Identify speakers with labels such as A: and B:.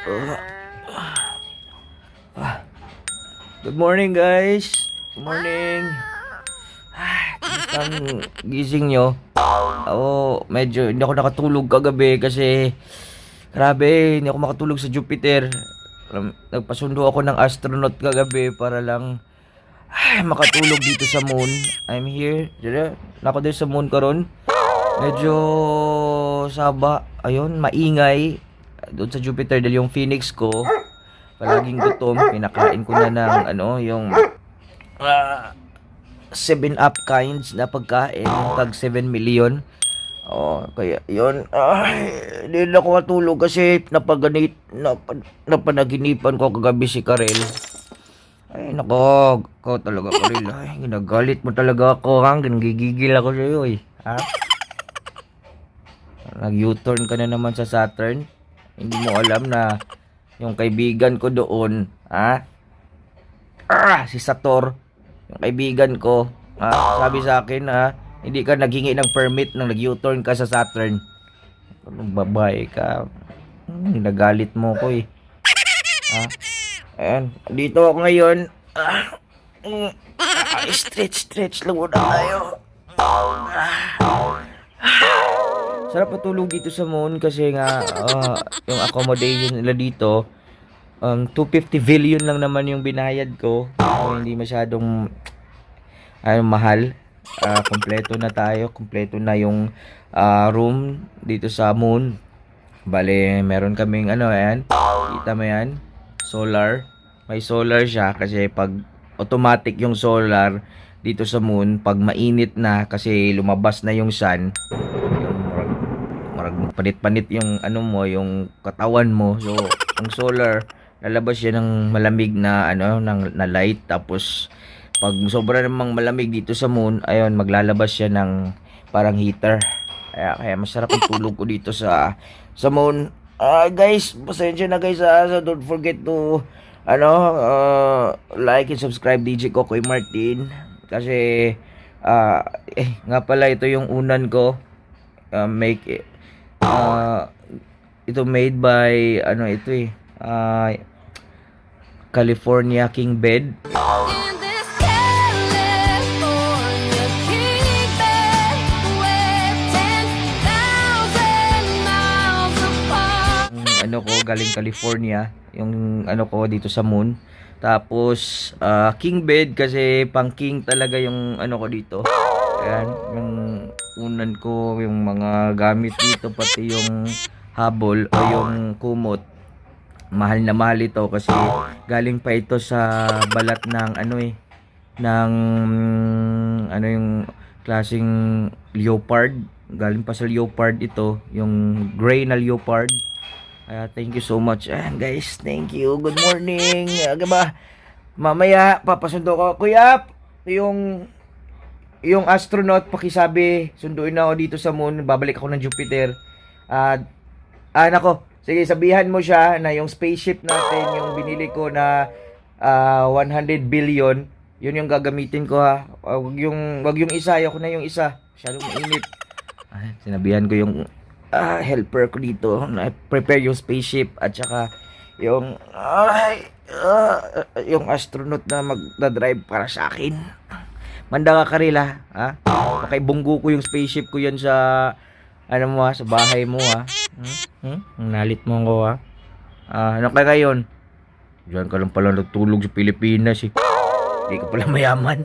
A: Uh, Good morning, guys. Good morning. Kumusta ang gising nyo? Ako, medyo hindi ako nakatulog kagabi kasi grabe, hindi ako makatulog sa Jupiter. Nagpasundo ako ng astronaut kagabi para lang makatulog dito sa moon. I'm here. Diyan na ako din sa moon karon. Medyo saba, ayun, maingay doon sa Jupiter dahil yung Phoenix ko palaging gutom. Pinakain ko na ng yung 7 up kinds na pagkain, yung tag 7 million. Oh, kaya yun, hindi na ako matulog kasi napanaginipan ko kagabi si Karel. Ay, nako, ikaw talaga, Karel. Ay, ginagalit mo talaga ako, ginagigigil ako sa iyo, eh. Ha? Nag-U-turn ka na naman sa Saturn. Hindi mo alam na yung kaibigan ko doon, si Sator, yung kaibigan ko, sabi sa akin, hindi ka naghingi ng permit nang nag-U-turn ka sa Saturn. Anong babae ka? Nagalit mo ko, eh. Ayan, dito ako ngayon. Stretch lang muna tayo. Sarap matulog dito sa moon kasi nga yung accommodation nila dito 250 billion lang naman yung binayad ko. Hindi masyadong mahal. Kompleto na tayo, kompleto na yung room dito sa moon. Bale, meron kaming ayan. Kita mo yan? Solar. May solar siya kasi pag automatic yung solar dito sa moon, pag mainit na kasi lumabas na yung sun, marag panit-panit yung yung katawan mo. So, ang solar, lalabas siya ng malamig na na light. Tapos pag sobra namang malamig dito sa moon, ayun, maglalabas siya ng parang heater. Kaya masarap ang tulog ko dito sa moon. Guys, pasensya na guys, so don't forget to like and subscribe DJ Kokoy Martin kasi nga pala ito yung unan ko. Ito made by California King Bed. Galing California yung ko dito sa moon. Tapos king bed kasi pang king talaga yung ko dito. Ayan, yung unan ko, yung mga gamit dito, pati yung habol o yung kumot. Mahal na mahal ito kasi galing pa ito sa balat ng ng yung klaseng leopard. Galing pa sa leopard ito, yung gray na leopard. Thank you so much. Guys, thank you. Good morning. Mamaya papasundo ko. Kuya, yung astronaut, pakisabi, sunduin na ako dito sa moon. Babalik ako ng Jupiter. Nako, sige, sabihan mo siya na yung spaceship natin, yung binili ko na 100 billion, yun yung gagamitin ko, ha. Wag yung isa, ayoko na yung isa. Masyadong mainit. Sinabihan ko yung helper ko dito na prepare yung spaceship at saka yung yung astronaut na magdadrive para sa akin. Manda ka, Karila, ha? Makaibunggo ko yung spaceship ko yan sa sa bahay mo, ha? Nalit mo ko, ha? Ano kaya ngayon? Diyan ka lang pala natulog sa Pilipinas, eh. Hindi ka pala mayaman.